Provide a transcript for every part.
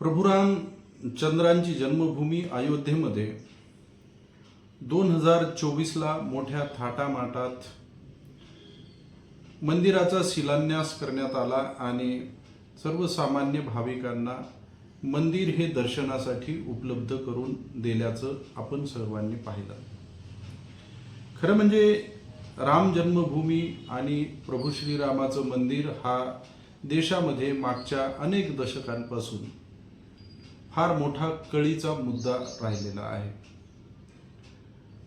प्रभू रामचंद्रांची जन्मभूमी अयोध्येमध्ये 2024ला मोठ्या थाटामाटात मंदिराचा शिलान्यास करण्यात आला आणि सर्वसामान्य भाविकांना मंदिर हे दर्शनासाठी उपलब्ध करून दिल्याचं आपण सर्वांनी पाहिलं। खरं म्हणजे राम जन्मभूमी आणि प्रभू श्रीरामाचं मंदिर हा देशामध्ये मागच्या अनेक दशकांपासून फार मोठा कळीचा मुद्दा राहिलेला आहे।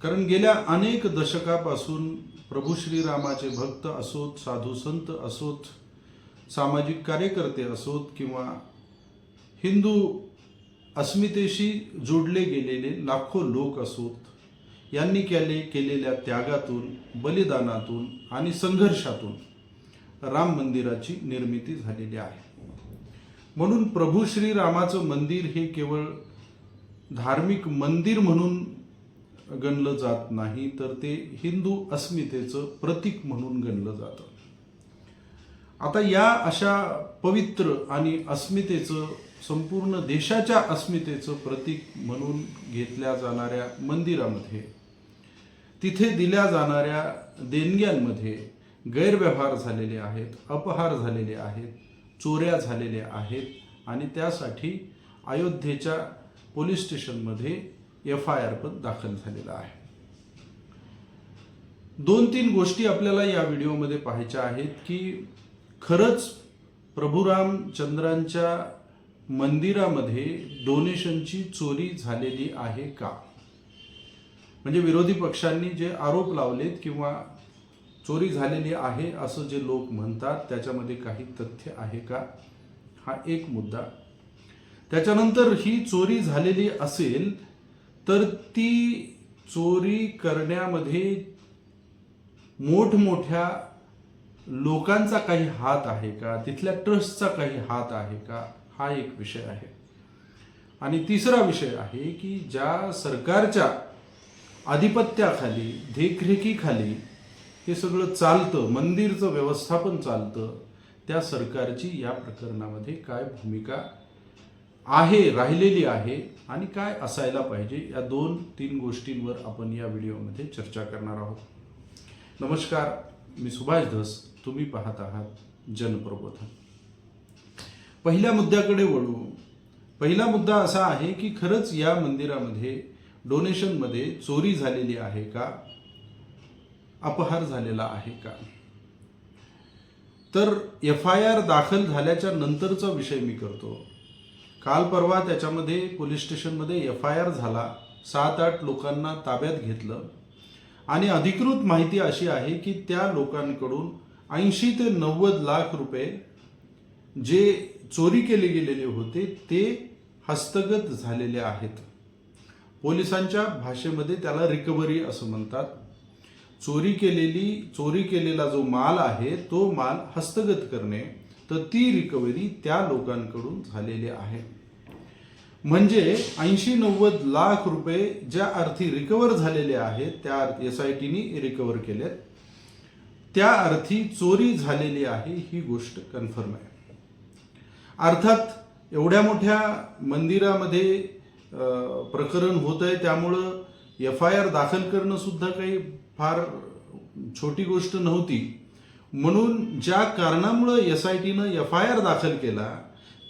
कारण गेल्या अनेक दशकापासून प्रभू श्रीरामाचे भक्त असोत, साधू संत असोत, सामाजिक कार्यकर्ते असोत किंवा हिंदू अस्मितेशी जोडले गेलेले लाखो लोक असोत, यांनी केलेल्या त्यागातून, बलिदानातून आणि संघर्षातून राम मंदिराची निर्मिती झालेली आहे। म्हणून प्रभू श्रीरामाचं मंदिर हे केवळ धार्मिक मंदिर म्हणून गणलं जात नाही, तर ते हिंदू अस्मितेचं प्रतीक म्हणून गणलं जातं। आता या अशा पवित्र आणि अस्मितेचं, संपूर्ण देशाच्या अस्मितेचं प्रतीक म्हणून घेतल्या जाणाऱ्या मंदिरामध्ये, तिथे दिल्या जाणाऱ्या देणग्यांमध्ये गैरव्यवहार झालेले आहेत, अपहार झालेले आहेत, चोऱ्या झालेल्या आहेत आणि त्यासाठी अयोध्येच्या पोलीस स्टेशनमध्ये FIR पण दाखल झालेला आहे। 2-3 गोष्टी आपल्याला या व्हिडिओमध्ये पाहायच्या आहेत की खरंच प्रभू रामचंद्रांच्या मंदिरामध्ये डोनेशनची चोरी झालेली आहे का? म्हणजे विरोधी पक्षांनी जे आरोप लावलेत किंवा चोरी झालेली आहे असं जे लोक म्हणतात, त्याच्यामध्ये काही तथ्य आहे का? हा एक मुद्दा। त्याच्यानंतर ही चोरी झालेली असेल तर ती चोरी करण्यामध्ये मोठमोठ्या लोकांचा काही हात आहे का? तिथल्या ट्रस्टचा काही हात आहे का? हा एक विषय आहे। आणि तिसरा विषय आहे की ज्या सरकारच्या आधिपत्याखाली, देखरेखीखाली हे सगळं चालतं, मंदिरचं व्यवस्थापन चालतं, त्या सरकारची या प्रकरणामध्ये काय भूमिका आहे, राहिलेली आहे आणि काय असायला पाहिजे, या 2-3 गोष्टींवर आपण या व्हिडिओमध्ये चर्चा करणार आहोत। नमस्कार, मी सुभाष धस, तुम्ही पाहत आहात जनप्रबोधन। पहिल्या मुद्द्याकडे वळू। पहिला मुद्दा असा आहे की खरंच या मंदिरामध्ये डोनेशनमध्ये चोरी झालेली आहे का? अपहार झालेला आहे का? तर FIR दाखल झाल्याच्या नंतरचा विषय मी करतो। काल परवा त्याच्यामध्ये पोलीस स्टेशनमध्ये FIR झाला, 7-8 लोकांना ताब्यात घेतलं आणि अधिकृत माहिती अशी आहे की त्या लोकांकडून 80 ते 90 लाख रुपये जे चोरी केले गेलेले होते ते हस्तगत झालेले आहेत। पोलिसांच्या भाषेमध्ये त्याला रिकव्हरी असं म्हणतात। चोरी केलेला जो माल आहे तो माल हस्तगत करणे, तर ती रिकव्हरी त्या लोकांकडून झालेली आहे। म्हणजे 80-90 लाख रुपये ज्या अर्थी रिकव्हर झालेले आहेत, त्या SITनी रिकव्हर केलेत, त्या अर्थी चोरी झालेली आहे ही गोष्ट कन्फर्म आहे। अर्थात एवढ्या मोठ्या मंदिरामध्ये प्रकरण होत आहे, त्यामुळं FIR दाखल करणं सुद्धा काही फार छोटी गोष्ट नव्हती। म्हणून ज्या कारणामुळं SITनं FIR दाखल केला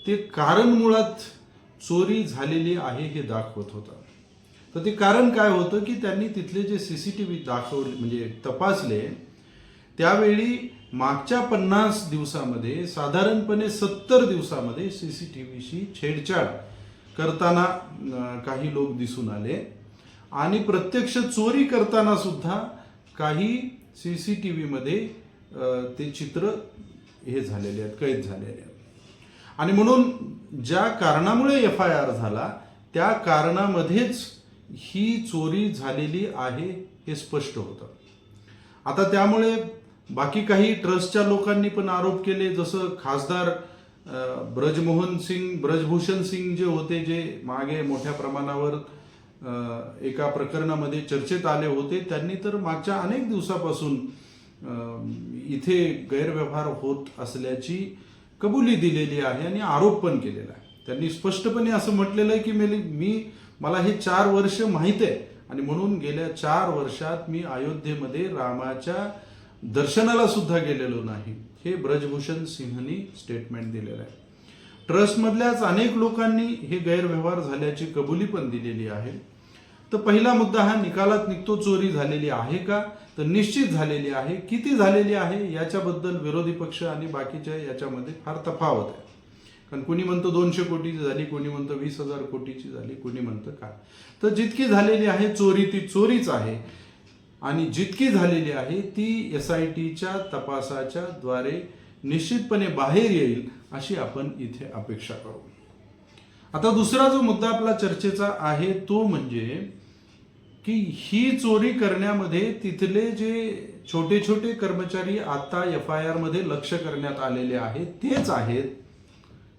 ते कारण मुळात चोरी झालेली आहे हे दाखवत होतं। तर ते कारण काय होतं की त्यांनी तिथले जे CCTV दाखवले, म्हणजे तपासले, त्यावेळी मागच्या 50 दिवसामध्ये साधारणपणे 70 दिवसामध्ये CCTVशी छेडछाड करताना काही लोक दिसून आले आणि प्रत्यक्ष चोरी करताना सुद्धा काही CCTVमध्ये ते चित्र हे झालेले आहेत, कैद झालेले आहेत। आणि म्हणून ज्या कारणामुळे FIR झाला त्या कारणामध्येच ही चोरी झालेली आहे हे स्पष्ट होतं। आता त्यामुळे बाकी काही ट्रस्टच्या लोकांनी पण आरोप केले, जसं खासदार ब्रजभूषण सिंग जे होते, जे मागे मोठ्या प्रमाणावर एका प्रकरणामध्ये चर्चेत आले होते, त्यांनी तर मागच्या अनेक दिवसापासून इथे गैरव्यवहार होत असल्याची कबुली दिलेली आहे आणि आरोप पण केलेला आहे। त्यांनी स्पष्टपणे असं म्हटलेलं आहे की मला हे 4 वर्ष माहीत आहे आणि म्हणून गेल्या 4 वर्षात मी अयोध्येमध्ये रामाच्या दर्शनाला सुद्धा गेलेलो नाही, हे ब्रजभूषण सिंहनी स्टेटमेंट दिलेलं आहे. ट्रस्टमधल्याच अनेक लोकांनी हे गैरव्यवहार झाल्याची कबुली पण दिलेली आहे. तर पहिला मुद्दा हा निकालात निघतो, चोरी झालेली आहे का? तर निश्चित झालेली आहे. किती झालेली आहे याच्याबद्दल विरोधी पक्ष आणि बाकीच्या याच्यामध्ये फार तफावत आहे. कारण कोणी म्हणतं 200 कोटीची झाली, कोणी म्हणतं 20,000 कोटीची झाली, कोणी म्हणतं काय. तर जितकी झालेली आहे चोरी ती चोरीच आहे आणि जितकी झालेली आहे ती SITच्या तपासाच्या द्वारे निश्चितपणे बाहेर येईल अशी आपण इथे अपेक्षा करू. आता दुसरा जो मुद्दा आपला चर्चेचा आहे तो म्हणजे की ही चोरी करण्यामध्ये तिथले जे छोटे छोटे कर्मचारी आता FIR मध्ये लक्ष करण्यात आलेले आहेत तेच आहेत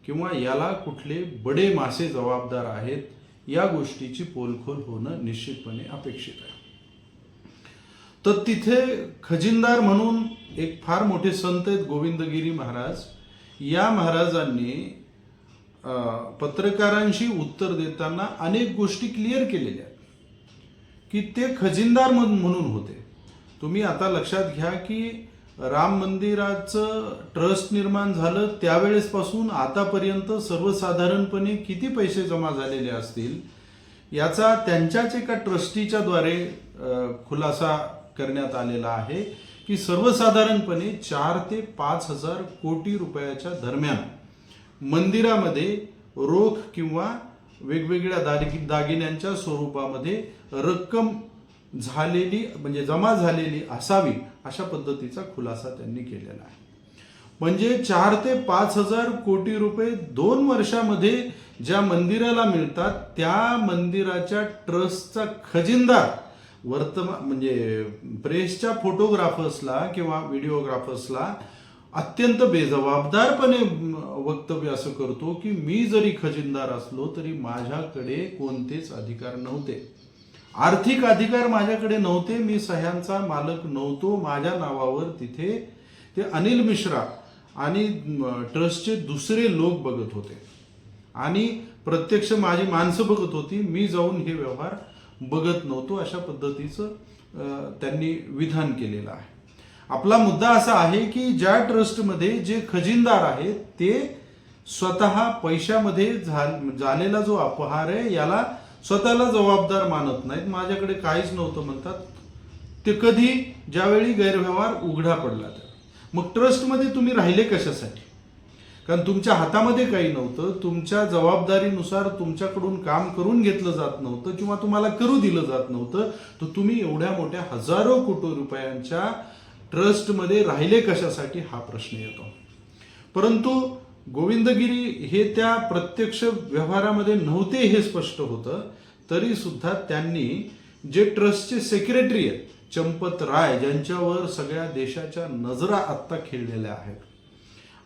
किंवा याला कुठले बडे मासे जबाबदार आहेत, या गोष्टीची पोलखोल होणं निश्चितपणे अपेक्षित आहे. तर तिथे खजिनदार म्हणून एक फार मोठे संत आहेत गोविंदगिरी महाराज. या महाराजांनी पत्रकारांशी उत्तर देताना अनेक गोष्टी क्लिअर केलेल्या आहेत की ते खजिनदार म्हणून होते. तुम्ही आता लक्षात घ्या की राम मंदिराचं ट्रस्ट निर्माण झालं त्यावेळेसपासून आतापर्यंत सर्वसाधारणपणे किती पैसे जमा झालेले असतील याचा त्यांच्याच एका ट्रस्टीच्या द्वारे खुलासा करण्यात आलेला आहे की सर्वसाधारणपणे 4 ते 5 हजार कोटी रुपयाच्या दरम्यान मंदिरामध्ये रोख किंवा वेगवेगळ्या दागिन्यांच्या स्वरूपामध्ये रक्कम झालेली म्हणजे जमा झालेली असावी अशा पद्धतीचा खुलासा त्यांनी केलेला आहे. म्हणजे 4 ते 5 हजार कोटी रुपये 2 वर्षामध्ये ज्या मंदिराला मिळतात त्या मंदिराच्या ट्रस्टचा खजिनदार म्हणजे प्रेसच्या फोटोग्राफर्सला किंवा व्हिडिओग्राफर्सला अत्यंत बेजबाबदारपणे वक्तव्य असं करतो की मी जरी खजिनदार असलो तरी माझ्याकडे कोणतेच अधिकार नव्हते, आर्थिक अधिकार माझ्याकडे नव्हते, मी सह्यांचा मालक नव्हतो. माझ्या नावावर तिथे ते अनिल मिश्रा आणि ट्रस्टचे दुसरे लोक बघत होते आणि प्रत्यक्ष माझी माणसं बघत होती, मी जाऊन हे व्यवहार बघत नव्हतो, अशा पद्धतीचं त्यांनी विधान केलेलं आहे. आपला मुद्दा असा आहे की ज्या ट्रस्टमध्ये जे खजिनदार आहेत ते स्वतः पैशामध्ये झालेला जो अपहार आहे याला स्वतःला जबाबदार मानत नाहीत, माझ्याकडे काहीच नव्हतं म्हणतात. ते कधी ज्यावेळी गैरव्यवहार उघडा पडला तर मग ट्रस्टमध्ये तुम्ही राहिले कशासाठी? कारण तुमच्या हातामध्ये काही नव्हतं, तुमच्या जबाबदारीनुसार तुमच्याकडून काम करून घेतलं जात नव्हतं किंवा तुम्हाला करू दिलं जात नव्हतं, तर तुम्ही एवढ्या मोठ्या हजारो कोटी रुपयांच्या ट्रस्टमध्ये राहिले कशासाठी हा प्रश्न येतो. परंतु गोविंदगिरी हे त्या प्रत्यक्ष व्यवहारामध्ये नव्हते हे स्पष्ट होतं, तरी सुद्धा त्यांनी जे ट्रस्टचे सेक्रेटरी आहेत चंपत राय ज्यांच्यावर सगळ्या देशाच्या नजरा आत्ता खेळलेल्या आहेत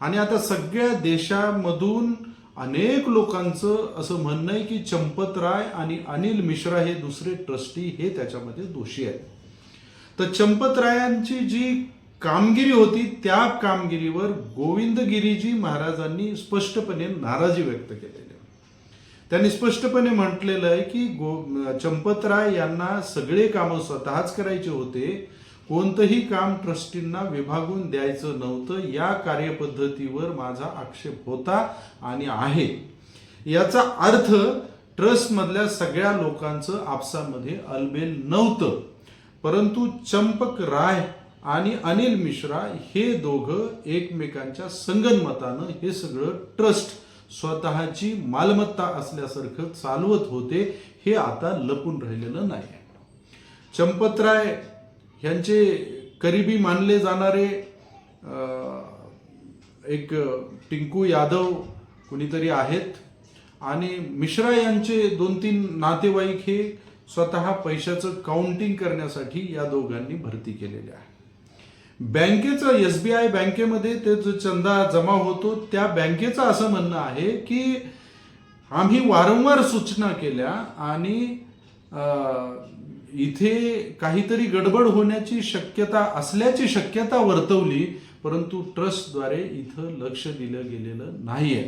आणि आता सगळ्या देशामधून अनेक लोकांचं असं म्हणणं आहे की चंपत राय आणि अनिल मिश्रा हे दुसरे ट्रस्टी हे त्याच्यामध्ये दोषी आहेत. तर चंपत रायांची जी कामगिरी होती त्या कामगिरीवर गोविंदगिरीजी महाराजांनी स्पष्टपणे नाराजी व्यक्त केलेली. त्यांनी स्पष्टपणे म्हटलेलं आहे की चंपतराय यांना सगळे कामं स्वतःच करायचे होते, कोणतंही काम ट्रस्टींना विभागून द्यायचं नव्हतं. या कार्यपद्धतीवर माझा आक्षेप होता आणि आहे. याचा अर्थ ट्रस्टमधल्या सगळ्या लोकांचं आपसामध्ये अलबेल नव्हतं, परंतु चंपक राय आणि अनिल मिश्रा हे दोघं एकमेकांच्या संगनमतानं हे सगळं ट्रस्ट स्वतःची मालमत्ता असल्यासारखं चालवत होते. हे आता लपून राहिलेलं नाही. चंपतराय यांचे करीबी मानले जाणारे एक टिंकू यादव कुणीतरी आहेत आणि मिश्रा यांचे 2-3 नातेवाईक हे स्वतः पैशाचं काउंटिंग करण्यासाठी या दोघांनी भरती केलेले आहे. बँकेचं SBI बँकेमध्ये ते जो चंदा जमा होतो त्या बँकेचं असं म्हणणं आहे की आम्ही वारंवार सूचना केल्या आणि इथे काहीतरी गडबड होण्याची शक्यता असल्याची शक्यता वर्तवली, परंतु ट्रस्टद्वारे इथं लक्ष दिलं गेलेलं नाहीये.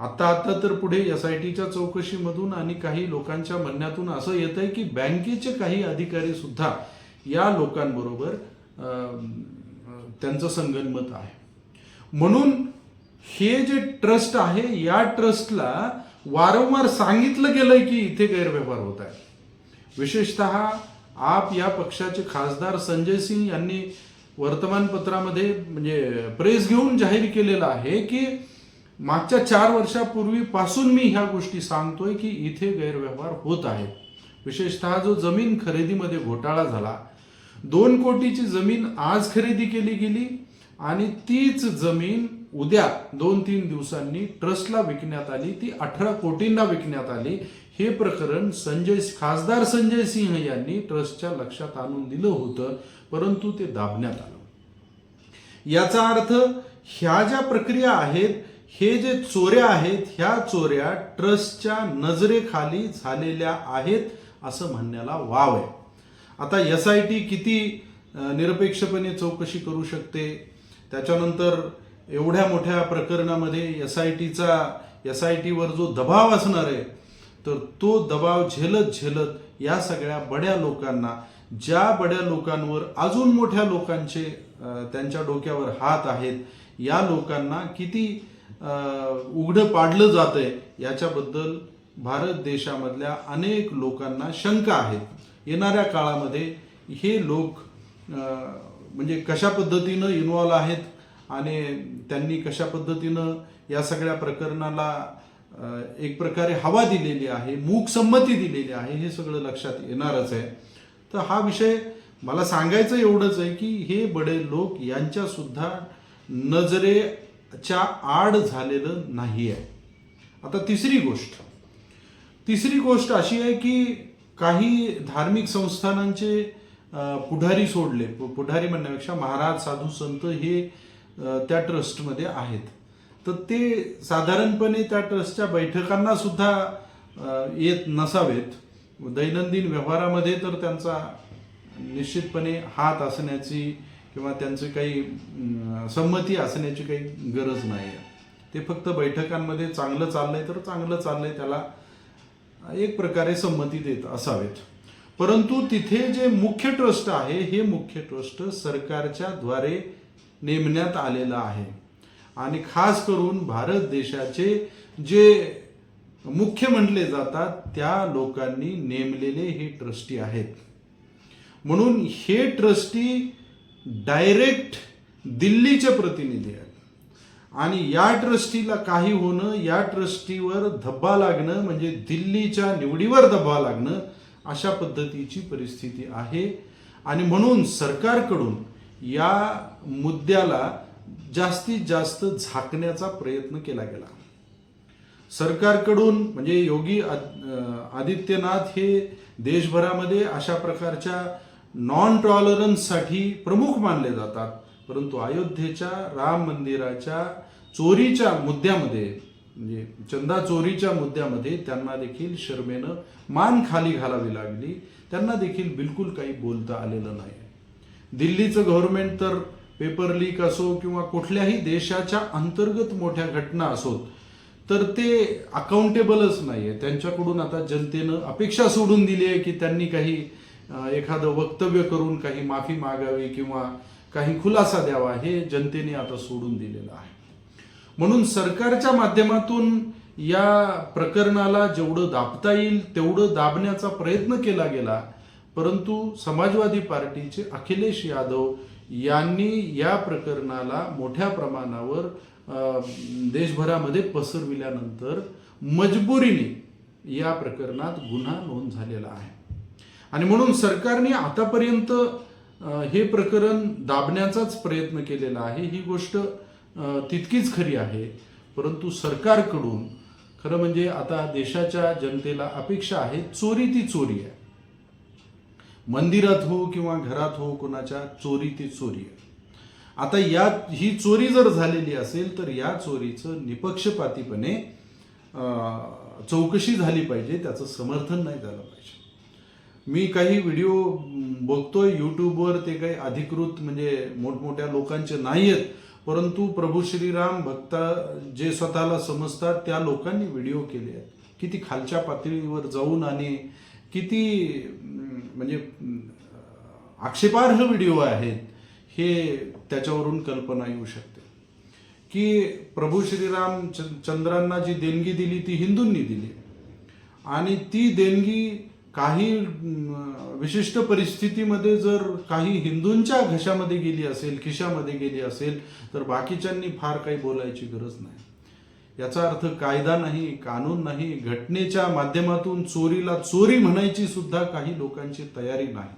आता तर पुढे SITच्या चौकशीमधून आणि काही लोकांच्या म्हणण्यातून असं येत आहे की बँकेचे काही अधिकारी सुद्धा या लोकांबरोबर त्यांचं संगनमत आहे. म्हणून हे जे ट्रस्ट आहे या ट्रस्टला वारंवार सांगितलं गेलंय की इथे गैरव्यवहार होत आहे. विशेषतः आप या पक्षाचे खासदार संजय सिंह यांनी वर्तमानपत्रामध्ये म्हणजे प्रेस घेऊन जाहीर केलेलं आहे की मागच्या 4 वर्षापूर्वीपासून मी ह्या गोष्टी सांगतोय की इथे गैरव्यवहार होत आहे. विशेषतः जो जमीन खरेदीमध्ये घोटाळा झाला, 2 कोटीची जमीन आज खरेदी केली गेली आणि तीच जमीन उद्या 2-3 दिवसांनी ट्रस्टला विकण्यात आली, ती 18 कोटींना विकण्यात आली. हे प्रकरण खासदार संजय सिंह यांनी ट्रस्टच्या लक्षात आणून दिलं होतं, परंतु ते दाबण्यात आलं. याचा अर्थ ह्या ज्या प्रक्रिया आहेत, हे जे चोऱ्या आहेत, ह्या चोऱ्या ट्रस्टच्या नजरेखाली झालेल्या आहेत असं म्हणण्याला वाव आहे. आता SIT किती निरपेक्षपणे चौकशी करू शकते, त्याच्यानंतर एवढ्या मोठ्या प्रकरणामध्ये SITवर जो दबाव असणार आहे, तर तो दबाव झेलत या सगळ्या बड्या लोकांना, ज्या बड्या लोकांवर अजून मोठ्या लोकांचे त्यांच्या डोक्यावर हात आहेत, या लोकांना किती उघडं पाडलं जातंय याच्याबद्दल भारत देशामधल्या अनेक लोकांना शंका आहेत. येणाऱ्या काळामध्ये हे लोक म्हणजे कशा पद्धतीनं इन्व्हॉल्व आहेत आणि त्यांनी कशा पद्धतीनं या सगळ्या प्रकरणाला एक प्रकारे हवा दिलेली आहे, मूक संमती दिलेली आहे, हे सगळं लक्षात येणारच आहे. तर हा विषय मला सांगायचं एवढंच आहे की हे बडे लोक यांच्या सुद्धा नजरेच्या आड झालेलं नाही आहे. आता तिसरी गोष्ट अशी आहे की काही धार्मिक संस्थानांचे पुढारी सोडले, पुढारी म्हणण्यापेक्षा महाराज साधू संत हे त्या ट्रस्टमध्ये आहेत. तर ते साधारणपणे त्या ट्रस्टच्या बैठकांना सुद्धा येत नसावेत. दैनंदिन व्यवहारामध्ये तर त्यांचा निश्चितपणे हात असण्याची किंवा त्यांची काही संमती असण्याची काही गरज नाही आहे. ते फक्त बैठकांमध्ये चांगलं चाललंय तर चांगलं चाललंय त्याला एक प्रकारे संमती देत असावेत. परंतु तिथे जे मुख्य ट्रस्ट आहे, हे मुख्य ट्रस्ट सरकारच्या द्वारे नेमण्यात आलेलं आहे आणि खास करून भारत देशाचे जे मुख्य म्हटले जातात त्या लोकांनी नेमलेले हे ट्रस्टी आहेत. म्हणून हे ट्रस्टी डायरेक्ट दिल्लीचे प्रतिनिधी आहेत आणि या ट्रस्टीला काही होणं, या ट्रस्टीवर धब्बा लागणं म्हणजे दिल्लीच्या निवडीवर धब्बा लागणं, अशा पद्धतीची परिस्थिती आहे. आणि म्हणून सरकारकडून या मुद्द्याला जास्तीत जास्त झाकण्याचा प्रयत्न केला गेला. सरकारकडून म्हणजे योगी आदित्यनाथ हे देशभरामध्ये अशा प्रकारच्या नॉन टॉलरन्ससाठी प्रमुख मानले जातात, परंतु अयोध्येच्या राम मंदिराच्या चोरीच्या मुद्द्यामध्ये म्हणजे चंदा चोरीच्या मुद्द्यामध्ये त्यांना देखील शर्मेनं मान खाली घालावी लागली. त्यांना देखील बिलकुल काही बोलता आलेलं नाही. दिल्लीचं गव्हर्नमेंट तर पेपर लीक असो किंवा कुठल्याही देशाच्या अंतर्गत मोठ्या घटना असोत तर ते अकाउंटेबलच नाही आहे. त्यांच्याकडून आता जनतेनं अपेक्षा सोडून दिली आहे की त्यांनी काही एखादं वक्तव्य करून काही माफी मागावी किंवा काही खुलासा द्यावा, हे जनतेने आता सोडून दिलेलं आहे. म्हणून सरकारच्या माध्यमातून या प्रकरणाला जेवढं दाबता येईल तेवढं दाबण्याचा प्रयत्न केला गेला, परंतु समाजवादी पार्टीचे अखिलेश यादव यांनी या प्रकरणाला मोठ्या प्रमाणावर देशभरामध्ये पसरविल्यानंतर मजबुरीने या प्रकरणात गुन्हा नोंद झालेला आहे. आणि म्हणून सरकारने आतापर्यंत हे प्रकरण दाबण्याचाच प्रयत्न केलेला आहे. ही गोष्ट तितकीच खरी आहे, परंतु सरकारकडून खरं म्हणजे आता देशाच्या जनतेला अपेक्षा आहे, चोरी ती चोरी आहे. मंदिरात हो किंवा घरात हो, कोणाच्या चोरी ती चोरी आहे. आता ही चोरी जर झालेली असेल तर या चोरीचं निपक्षपातीपणे चौकशी झाली पाहिजे, त्याचं समर्थन नाही झालं पाहिजे. मी काही व्हिडिओ बघतोय यूट्यूबवर, ते काही अधिकृत म्हणजे मोठमोठ्या लोकांचे नाही आहेत, परंतु प्रभू श्रीराम भक्त जे स्वतःला समजतात त्या लोकांनी व्हिडिओ केले आहेत. किती खालच्या पातळीवर जाऊन आणि किती म्हणजे आक्षेपार्ह व्हिडिओ आहेत हे त्याच्यावरून कल्पना येऊ शकते की प्रभू श्रीराम चंद्रांना जी देणगी दिली ती हिंदूंनी दिली आणि ती देणगी काही विशिष्ट परिस्थितीमध्ये जर काही हिंदूंच्या घशामध्ये गेली असेल, खिशामध्ये गेली असेल, तर बाकीच्यांनी फार काही बोलायची गरज नाही. याचा अर्थ कायदा नाही, कानून नाही, घटनेच्या माध्यमातून चोरीला चोरी म्हणायची सुद्धा काही लोकांची तयारी नाही.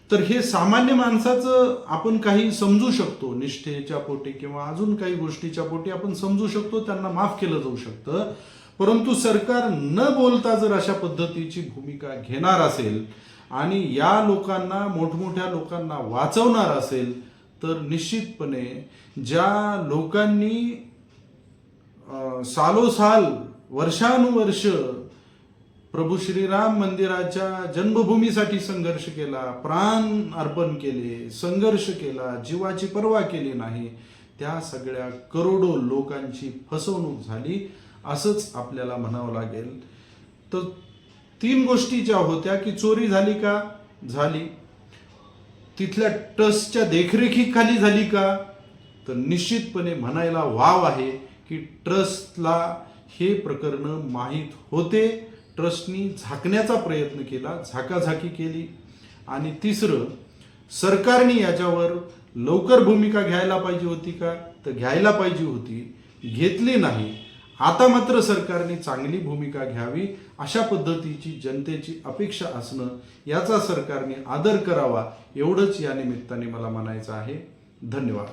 तर हे सामान्य माणसाचं आपण काही समजू शकतो, निष्ठेच्या पोटी किंवा अजून काही गोष्टीच्या पोटी आपण समजू शकतो, त्यांना माफ केलं जाऊ शकतं. परंतु सरकार न बोलता जर अशा पद्धतीची भूमिका घेणार असेल आणि या लोकांना, मोठमोठ्या लोकांना वाचवणार असेल, तर निश्चितपणे ज्या लोकांनी सालोसाल, वर्षानुवर्ष प्रभू श्रीराम मंदिराच्या जन्मभूमीसाठी संघर्ष केला, प्राण अर्पण केले, संघर्ष केला, जीवाची पर्वा केली नाही, त्या सगळ्या करोडो लोकांची फसवणूक झाली असंच आपल्याला म्हणावं लागेल. तर 3 गोष्टी ज्या होत्या की चोरी झाली का? झाली. तिथल्या ट्रस्टच्या देखरेखीखाली झाली का? तर निश्चितपणे म्हणायला वाव आहे की ट्रस्टला हे प्रकरण माहीत होते, ट्रस्टनी झाकण्याचा प्रयत्न केला, झाकाझाकी केली. आणि तिसरं, सरकारने याच्यावर लवकर भूमिका घ्यायला पाहिजे होती का? तर घ्यायला पाहिजे होती, घेतली नाही. आता मात्र सरकारने चांगली भूमिका घ्यावी अशा पद्धतीची जनतेची अपेक्षा असणं, याचा सरकारने आदर करावा, एवढंच या निमित्ताने मला म्हणायचं आहे. धन्यवाद.